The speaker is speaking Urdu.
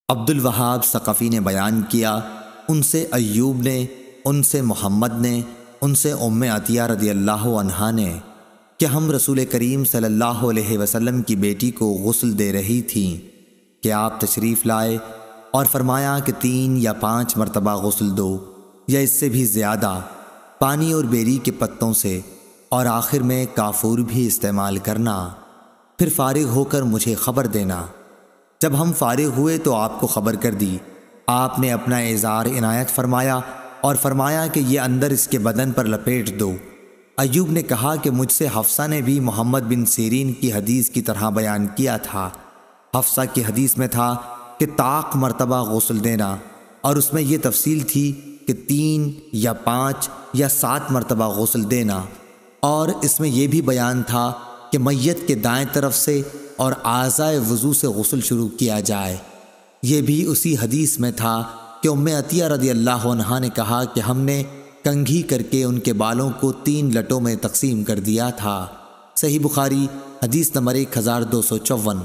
عبد الوہاب ثقفی نے بیان کیا، ان سے ایوب نے، ان سے محمد نے، ان سے ام عطیہ رضی اللہ عنہا نے کہ ہم رسول کریم صلی اللہ علیہ وسلم کی بیٹی کو غسل دے رہی تھیں کہ آپ تشریف لائے اور فرمایا کہ 3 یا 5 مرتبہ غسل دو یا اس سے بھی زیادہ، پانی اور بیری کے پتوں سے، اور آخر میں کافور بھی استعمال کرنا، پھر فارغ ہو کر مجھے خبر دینا۔ جب ہم فارغ ہوئے تو آپ کو خبر کر دی۔ آپ نے اپنا اظہار عنایت فرمایا اور فرمایا کہ یہ اندر اس کے بدن پر لپیٹ دو۔ ایوب نے کہا کہ مجھ سے حفصہ نے بھی محمد بن سیرین کی حدیث کی طرح بیان کیا تھا۔ حفصہ کی حدیث میں تھا کہ طاق مرتبہ غسل دینا، اور اس میں یہ تفصیل تھی کہ 3 یا 5 یا 7 مرتبہ غسل دینا، اور اس میں یہ بھی بیان تھا کہ میت کے دائیں طرف سے اور اعضائے وضو سے غسل شروع کیا جائے۔ یہ بھی اسی حدیث میں تھا کہ ام عطیہ رضی اللہ عنہا نے کہا کہ ہم نے کنگھی کر کے ان کے بالوں کو 3 لٹوں میں تقسیم کر دیا تھا۔ صحیح بخاری حدیث نمبر 1254۔